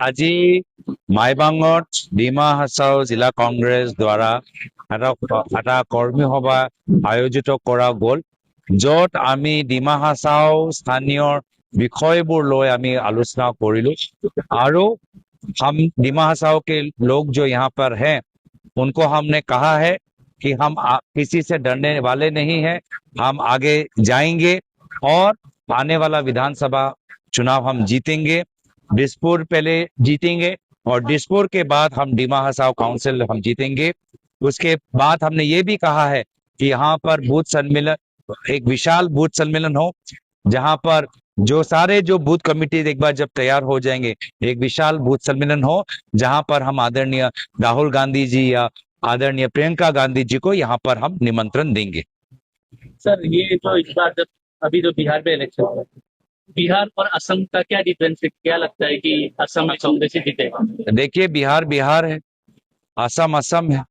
আজি মাইবাঙত ডিমা হাছাও জিলা কংগ্ৰেছ দ্বাৰা এটা কৰ্মী সভা আয়োজিত কৰা গ'ল, য'ত আমি ডিমা হাছাও স্থানীয় বিষয়বোৰ লৈ আমি আলোচনা কৰিলো। আৰু हम डिमा हसाओ के लोग जो यहाँ पर हैं उनको हमने कहा है कि हम किसी से डरने वाले नहीं हैं, हम आगे जाएंगे और आने वाला विधानसभा चुनाव हम जीतेंगे। दिसपुर पहले जीतेंगे और दिसपुर के बाद हम डिमा हसाओ काउंसिल हम जीतेंगे। उसके बाद हमने ये भी कहा है कि यहाँ पर बूथ सम्मेलन, एक विशाल बूथ सम्मेलन हो, जहां पर जो बूथ कमिटी एक बार जब तैयार हो जाएंगे, एक विशाल बूथ सम्मेलन हो, जहां पर हम आदरणीय राहुल गांधी जी या आदरणीय प्रियंका गांधी जी को यहाँ पर हम निमंत्रण देंगे। सर, ये जो इस बार जब अभी जो बिहार में इलेक्शन हुआ, बिहार और असम का क्या डिफरेंस है? क्या लगता है कि असम में कांग्रेस ही जीतेगा? देखिए, बिहार बिहार है, असम असम है।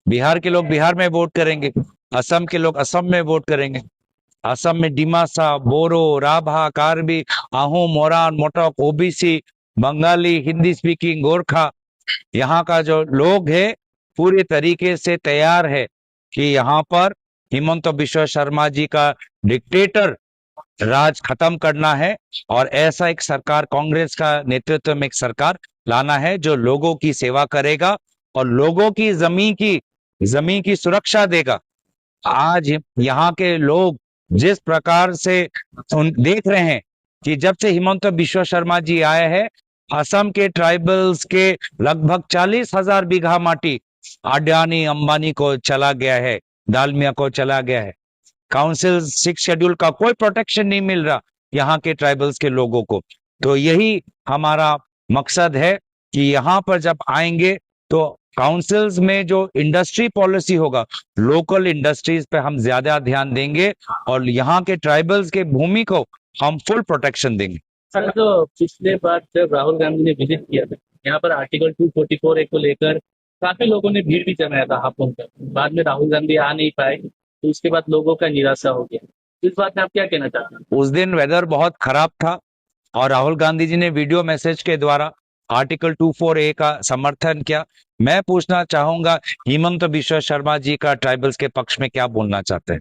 बिहार के लोग बिहार में वोट करेंगे, असम के लोग असम में वोट करेंगे। असम में डिमासा, बोरो, राभा, कार्बी, आहूम, मोरान, मोटक, ओबीसी, बंगाली, हिंदी स्पीकिंग, गोरखा, यहाँ का जो लोग है पूरे तरीके से तैयार है कि यहाँ पर हिमंत बिश्व शर्मा जी का डिक्टेटर राज खत्म करना है और ऐसा एक सरकार, कांग्रेस का नेतृत्व में एक सरकार लाना है जो लोगों की सेवा करेगा और लोगों की जमीन की सुरक्षा देगा। आज यहाँ के लोग जिस प्रकार से देख रहे हैं कि जब से हिमंत बिश्व शर्मा जी आए हैं, असम के ट्राइबल्स के लगभग 40,000 बीघा माटी अडानी अंबानी को चला गया है, दालमिया को चला गया है। काउंसिल 6 शेड्यूल का कोई प्रोटेक्शन नहीं मिल रहा यहाँ के ट्राइबल्स के लोगों को। तो यही हमारा मकसद है कि यहाँ पर जब आएंगे तो काउंसिल्स में जो इंडस्ट्री पॉलिसी होगा, लोकल इंडस्ट्रीज पे हम ज्यादा ध्यान देंगे और यहाँ के ट्राइबल्स के भूमि को हम फुल प्रोटेक्शन देंगे। सर, तो पिछले बार जब राहुल गांधी ने विजिट किया था यहाँ पर आर्टिकल 244 को लेकर काफी लोगों ने भीड़ भी जमाया था हापुड़ पर। बाद में राहुल गांधी आ नहीं पाए तो उसके बाद लोगों का निराशा हो गया। इस बात में आप क्या कहना चाहते हैं? उस दिन वेदर बहुत खराब था और राहुल गांधी जी ने वीडियो मैसेज के द्वारा आर्टिकल 248 का समर्थन किया। मैं पूछना चाहूंगा, हिमंत बिश्व शर्मा जी का ट्राइबल्स के पक्ष में क्या बोलना चाहते हैं?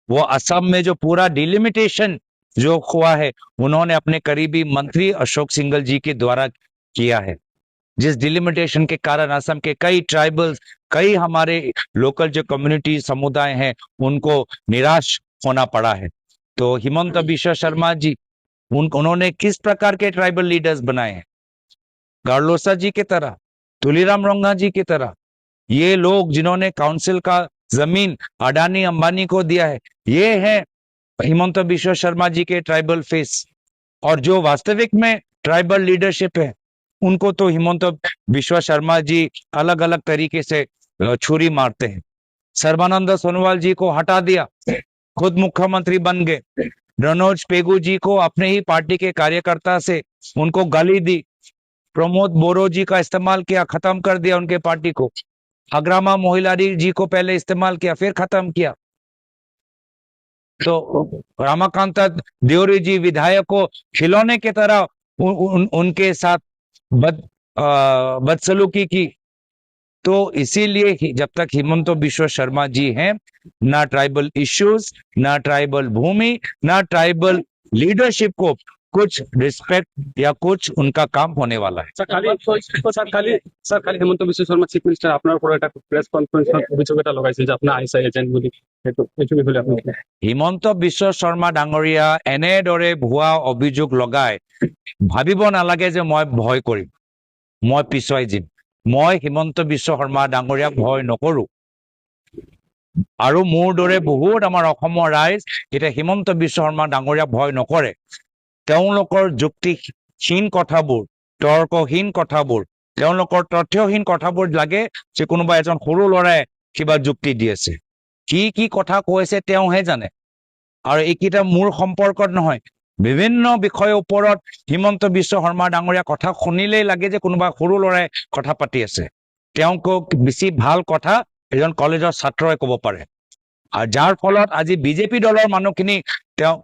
वो असम में जो पूरा डिलिमिटेशन जो हुआ है, उन्होंने अपने करीबी मंत्री अशोक सिंघल जी के द्वारा किया है, जिस डिलिमिटेशन के कारण असम के कई ट्राइबल्स, कई हमारे लोकल जो कम्युनिटी समुदाय हैं, उनको निराश होना पड़ा है। तो हिमंत बिश्व शर्मा जी उन्होंने किस प्रकार के ट्राइबल लीडर्स बनाए हैं? गार्लोसा जी की तरह, तुलीराम रंगा जी की तरह, ये लोग जिन्होंने काउंसिल का जमीन अडानी अंबानी को दिया है, ये है हिमंत बिश्व शर्मा जी के ट्राइबल फेस। और जो वास्तविक में ट्राइबल लीडरशिप है, उनको तो हिमंत बिश्व शर्मा जी अलग अलग तरीके से छुरी मारते हैं। सर्बानंद सोनोवाल जी को हटा दिया, खुद मुख्यमंत्री बन गए। रणोज पेगू जी को अपने ही पार्टी के कार्यकर्ता से उनको गाली दी। प्रमोद बोरो जी का इस्तेमाल किया, खत्म कर दिया उनके पार्टी को। अग्रामा मोहिलारी जी को पहले इस्तेमाल किया, फिर खत्म किया। तो रामाकांत देवरी जी विधायक को खिलौने की तरह उनके साथ बदसलूकी की। तो इसीलिए जब तक हिमंत बिश्व शर्मा जी हैं, ना ट्राइबल इश्यूज, ना ट्राइबल भूमि, ना ट्राइबल लीडरशिप को कुछ रिस्पेक्ट या कुछ उनका काम होने वाला है। सर, खाली हेमंत বিশ্ব শর্মা চিফ মিনিস্টার আপনার উপর একটা প্রেস কনফারেন্সত অভিযোগ এটা লগাইছিল যে আপনার আইএসআই এজেন্ট বুলি। এইটো বিষয়ে আপুনি হিমন্ত বিশ্ব শৰ্মা ডাঙৰীয়া এনেদৰে ভুৱা অভিযোগ লগাই ভাবিব নালাগে যে মই ভয় কৰিম, মই পিছুৱাই যাম। মই হিমন্ত বিশ্ব শৰ্মা ডাঙৰীয়াক ভয় নকৰো। আৰু মোৰ দৰে বহুত আমাৰ অসমৰ ৰাইজ এতিয়া হিমন্ত বিশ্ব শৰ্মা ডাঙৰীয়াক ভয় নকৰে। তেওঁলোকৰ যুক্তিহীন কথাবোৰ, তৰ্কহীন কথাবোৰ, তেওঁলোকৰ তথ্যহীন কথাবোৰ লাগে যে কোনোবা এজন সৰু ল'ৰাই কিবা যুক্তি দি আছে। কি কথা কৈছে তেওঁহে জানে। আৰু এইকেইটা মোৰ সম্পৰ্কত নহয়। বিভিন্ন বিষয়ৰ ওপৰত হিমন্ত বিশ্ব শৰ্মা ডাঙৰীয়া কথা শুনিলেই লাগে যে কোনোবা সৰু ল'ৰাই কথা পাতি আছে। তেওঁক বেছি ভাল কথা এজন কলেজৰ ছাত্ৰই ক'ব পাৰে। আৰু যাৰ ফলত আজি বিজেপি দলৰ মানুহখিনি তেওঁ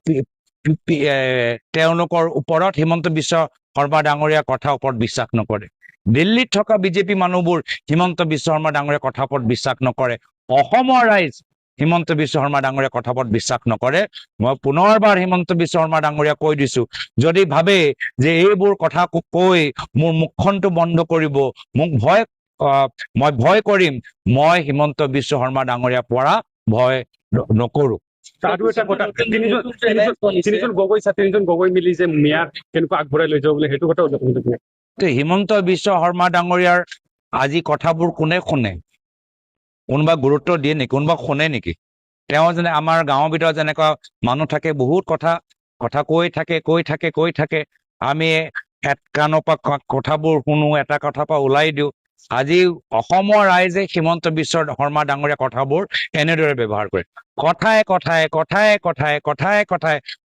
তেওঁলোকৰ ওপৰত হিমন্ত বিশ্ব শৰ্মা ডাঙৰীয়াৰ কথাৰ ওপৰত বিশ্বাস নকৰে। দিল্লীত থকা বিজেপি মানুহবোৰ হিমন্ত বিশ্ব শৰ্মা ডাঙৰীয়াৰ কথাৰ ওপৰত বিশ্বাস নকৰে। অসমৰ ৰাইজ হিমন্ত বিশ্ব শৰ্মা ডাঙৰীয়াৰ কথাৰ ওপৰত বিশ্বাস নকৰে। মই পুনৰবাৰ হিমন্ত বিশ্ব শৰ্মা ডাঙৰীয়াক কৈ দিছো, যদি ভাবে যে এইবোৰ কথা কৈ মোৰ মুখখনটো বন্ধ কৰিব, মোক মই ভয় কৰিম, মই হিমন্ত বিশ্ব শৰ্মা ডাঙৰীয়াৰ পৰা ভয় নকৰো। আৰু এটা কথা, তিনিজন গগৈ মিলি যে ম্যাদ কেনেকুৱা আগবঢ়াই লৈ যাব বুলি সেইটো কথা উল্লেখ কৰিব। হিমন্ত বিশ্ব শৰ্মা ডাঙৰীয়াৰ আজি কথাবোৰ কোনে শুনে? কোনোবা গুৰুত্ব দিয়ে নেকি? কোনোবা শুনে নেকি? তেওঁ যেনে আমাৰ গাঁৱৰ ভিতৰত যেনেকুৱা মানুহ থাকে, বহুত কথা কৈ থাকে, আমি এক কাণৰ পৰা কথাবোৰ শুনো, এটা কথাৰ পৰা ওলাই দিওঁ। আজি অসমৰ ৰাইজে হিমন্ত বিশ্ব শৰ্মা ডাঙৰীয়া কথাবোৰ এনেদৰে ব্যৱহাৰ কৰে। কথাই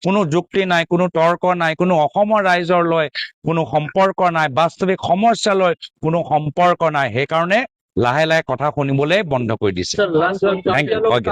কোনো যুক্তি নাই, কোনো তৰ্ক নাই, কোনো অসমৰ ৰাইজৰ লৈ কোনো সম্পৰ্ক নাই, বাস্তৱিক সমস্যা লৈ কোনো সম্পৰ্ক নাই। সেইকাৰণে লাহে লাহে কথা শুনিবলৈ বন্ধ কৰি দিছে। Sir, last one. Thank you. Okay.